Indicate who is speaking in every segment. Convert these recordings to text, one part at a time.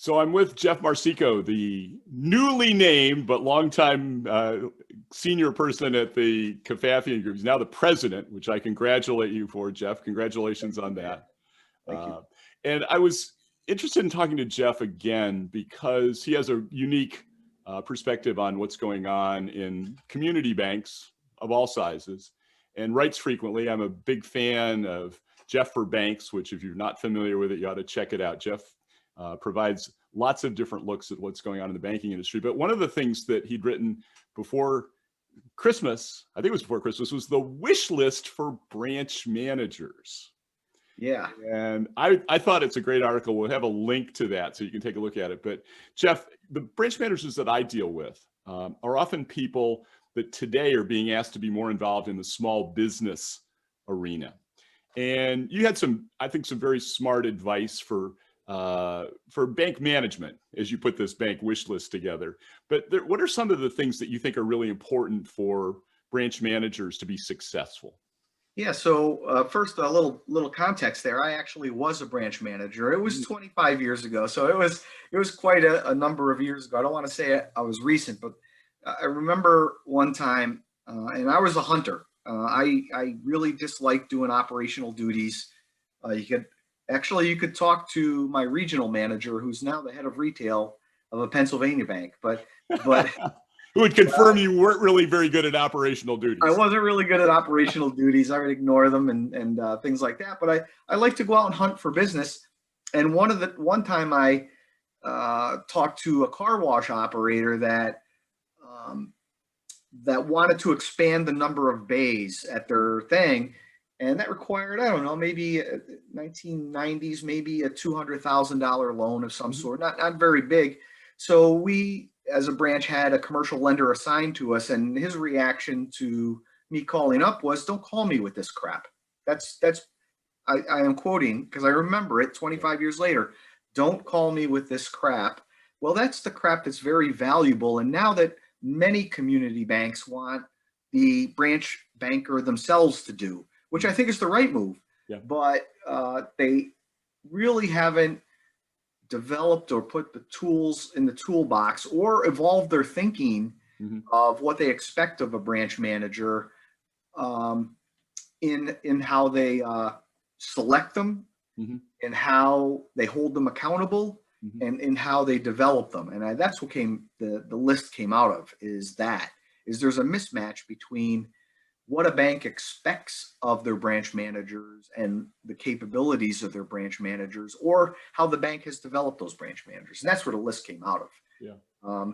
Speaker 1: So I'm with Jeff Marsico, the newly named but longtime senior person at the Kafafian Group. He's now the president, which I congratulate you for, Jeff. Congratulations on that.
Speaker 2: Thank you.
Speaker 1: And I was interested in talking to Jeff again because he has a unique perspective on what's going on in community banks of all sizes, and writes frequently. I'm a big fan of Jeff for Banks, which if you're not familiar with it, you ought to check it out. Jeff provides lots of different looks at what's going on in the banking industry. But one of the things that he'd written before Christmas, I think it was before Christmas, was the wish list for branch managers.
Speaker 2: Yeah.
Speaker 1: And I thought it's a great article. We'll have a link to that so you can take a look at it. But Jeff, the branch managers that I deal with are often people that today are being asked to be more involved in the small business arena. And you had some, I think, some very smart advice for bank management as you put this bank wish list together. But what are some of the things that you think are really important for branch managers to be successful?
Speaker 2: Yeah. So first, a little context there. I actually was a branch manager. It was 25 years ago, so it was quite a number of years ago. I don't want to say I was recent, but I remember one time, and I was a hunter. I really disliked doing operational duties. You could talk to my regional manager, who's now the head of retail of a Pennsylvania bank, but
Speaker 1: who would confirm you weren't really very good at operational duties.
Speaker 2: I wasn't really good at operational duties. I would ignore them and things like that. But I like to go out and hunt for business. And one time I talked to a car wash operator that wanted to expand the number of bays at their thing. And that required, I don't know, maybe 1990s, maybe a $200,000 loan of some sort, not very big. So we, as a branch, had a commercial lender assigned to us, and his reaction to me calling up was, "Don't call me with this crap." I am quoting because I remember it 25 years later. "Don't call me with this crap." Well, that's the crap that's very valuable. And now that many community banks want the branch banker themselves to do, which I think is the right move, but they really haven't developed or put the tools in the toolbox or evolved their thinking of what they expect of a branch manager in how they select them, and how they hold them accountable, and in how they develop them. And that's what the list came out of, is there's a mismatch between what a bank expects of their branch managers and the capabilities of their branch managers, or how the bank has developed those branch managers. And that's where the list came out of.
Speaker 1: Yeah.
Speaker 2: Well,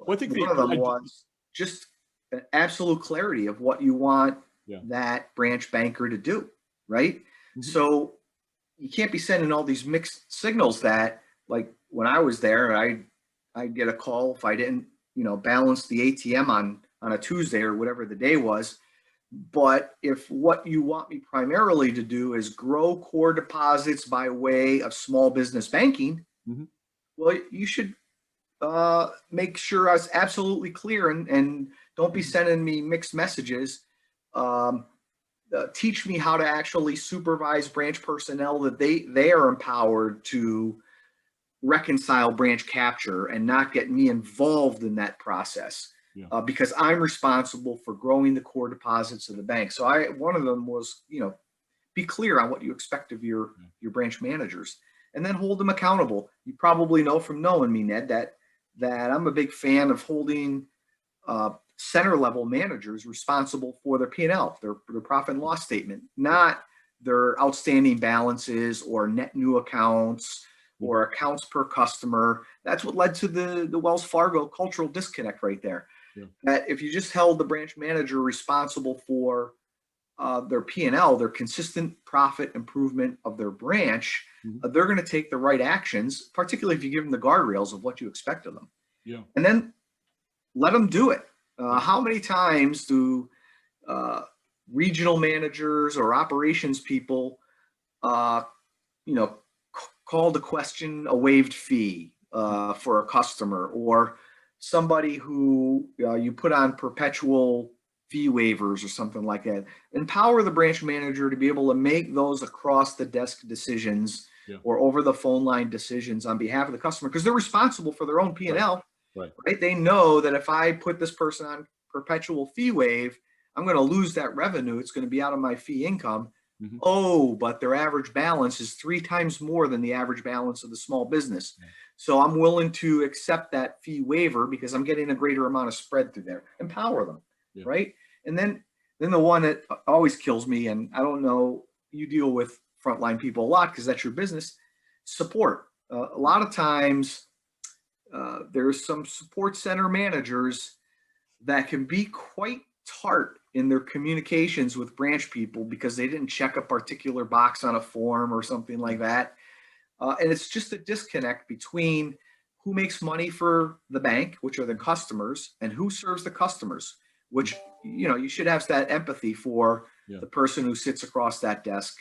Speaker 2: I think one of them was just an absolute clarity of what you want that branch banker to do, right? So you can't be sending all these mixed signals that, like when I was there, I'd get a call if I didn't, balance the ATM on a Tuesday or whatever the day was. But if what you want me primarily to do is grow core deposits by way of small business banking, well, you should make sure I was absolutely clear, and don't be sending me mixed messages. Teach me how to actually supervise branch personnel, that they are empowered to reconcile branch capture and not get me involved in that process. Because I'm responsible for growing the core deposits of the bank. So one of them was, be clear on what you expect of your branch managers, and then hold them accountable. You probably know from knowing me, Ned, that I'm a big fan of holding center level managers responsible for their P&L, their profit and loss statement, not their outstanding balances or net new accounts or accounts per customer. That's what led to the Wells Fargo cultural disconnect right there. That if you just held the branch manager responsible for their P&L, their consistent profit improvement of their branch, they're going to take the right actions, particularly if you give them the guardrails of what you expect of them. And then let them do it. How many times do regional managers or operations people, call to question a waived fee for a customer, or somebody who you put on perpetual fee waivers or something like that? Empower the branch manager to be able to make those across the desk decisions
Speaker 1: Yeah.
Speaker 2: or over the phone line decisions on behalf of the customer, because they're responsible for their own P&L,
Speaker 1: Right.
Speaker 2: right? They know that if I put this person on perpetual fee waive, I'm going to lose that revenue. It's going to be out of my fee income.
Speaker 1: Mhm.
Speaker 2: Oh, but their average balance is 3 times more than the average balance of the small business.
Speaker 1: Yeah.
Speaker 2: So I'm willing to accept that fee waiver because I'm getting a greater amount of spread through there. Empower them,
Speaker 1: Yeah.
Speaker 2: right? And then the one that always kills me, and I don't know, you deal with frontline people a lot because that's your business, support. A lot of times there's some support center managers that can be quite tart in their communications with branch people because they didn't check a particular box on a form or something like that. And it's just a disconnect between who makes money for the bank, which are the customers, and who serves the customers, which, you should have that empathy for the person who sits across that desk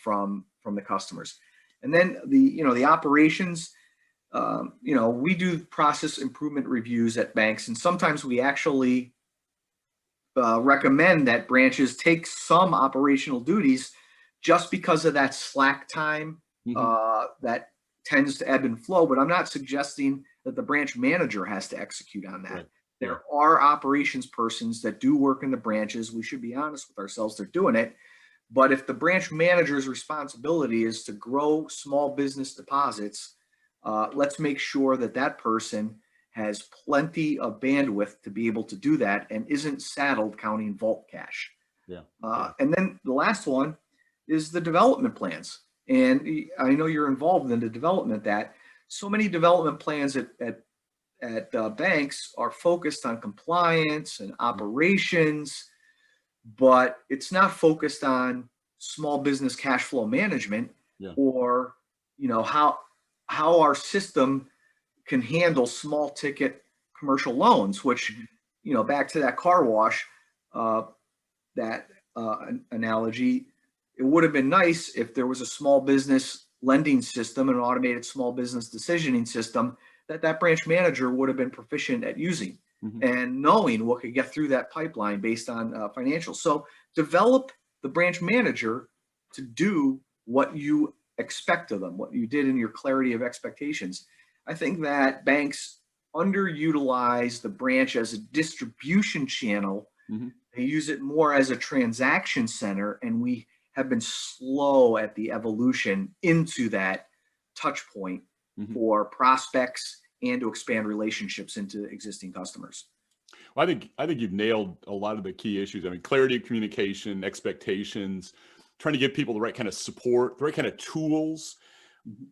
Speaker 2: from the customers. And then the operations, we do process improvement reviews at banks, and sometimes we actually recommend that branches take some operational duties just because of that slack time that tends to ebb and flow. But I'm not suggesting that the branch manager has to execute on that. Right. There are operations persons that do work in the branches. We should be honest with ourselves, they're doing it. But if the branch manager's responsibility is to grow small business deposits, let's make sure that that person has plenty of bandwidth to be able to do that and isn't saddled counting vault cash. And then the last one is the development plans. And I know you're involved in the development that so many development plans at banks are focused on compliance and operations, but it's not focused on small business cash flow management or, how our system can handle small ticket commercial loans, which, back to that car wash, analogy, it would have been nice if there was a small business lending system, an automated small business decisioning system that branch manager would have been proficient at using and knowing what could get through that pipeline based on financials. So develop the branch manager to do what you expect of them, what you did in your clarity of expectations. I think that banks underutilize the branch as a distribution channel. They use it more as a transaction center, and we have been slow at the evolution into that touch point for prospects and to expand relationships into existing customers.
Speaker 1: Well, I think you've nailed a lot of the key issues. I mean, clarity of communication, expectations, trying to give people the right kind of support, the right kind of tools.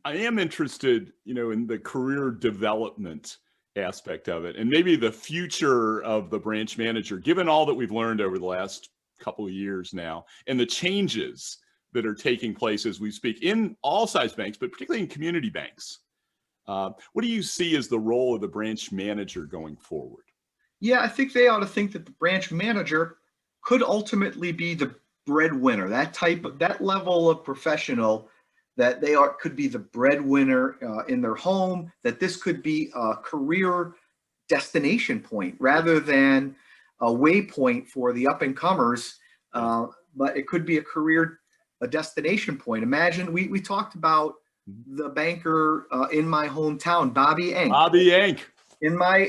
Speaker 1: I am interested, in the career development aspect of it, and maybe the future of the branch manager, given all that we've learned over the last couple of years now, and the changes that are taking place as we speak in all size banks, but particularly in community banks. What do you see as the role of the branch manager going forward?
Speaker 2: Yeah, I think they ought to think that the branch manager could ultimately be the breadwinner, that level of professional, that could be the breadwinner in their home, that this could be a career destination point rather than a waypoint for the up and comers. But it could be a destination point. Imagine we talked about the banker in my hometown, Bobby Enck.
Speaker 1: Bobby Enck.
Speaker 2: In my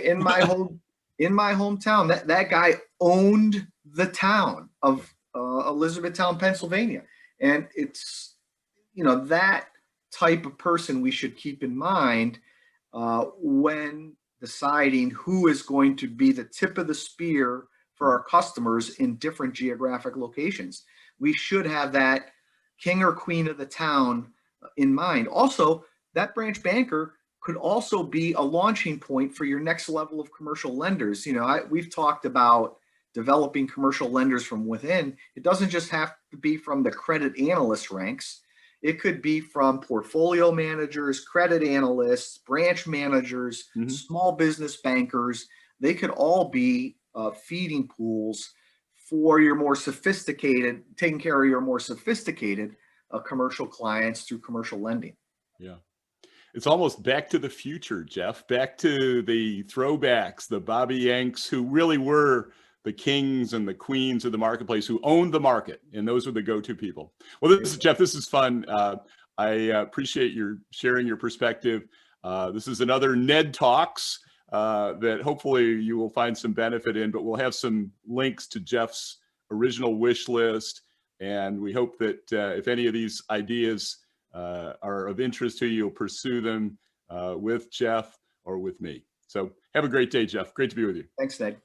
Speaker 2: hometown, that guy owned the town of Elizabethtown, Pennsylvania, and it's that type of person we should keep in mind when deciding who is going to be the tip of the spear for our customers in different geographic locations. We should have that king or queen of the town in mind. Also, that branch banker could also be a launching point for your next level of commercial lenders. We've talked about developing commercial lenders from within. It doesn't just have to be from the credit analyst ranks. It could be from portfolio managers, credit analysts, branch managers, small business bankers. They could all be feeding pools for your more sophisticated, taking care of your more sophisticated commercial clients through commercial lending.
Speaker 1: Yeah. It's almost back to the future, Jeff, back to the throwbacks, the Bobby Encks, who really were the kings and the queens of the marketplace, who owned the market. And those were the go-to people. Well, Jeff, this is fun. I appreciate your sharing your perspective. This is another Ned Talks that hopefully you will find some benefit in, but we'll have some links to Jeff's original wish list. And we hope that if any of these ideas are of interest to you, you'll pursue them with Jeff or with me. So have a great day, Jeff. Great to be with you.
Speaker 2: Thanks, Ned.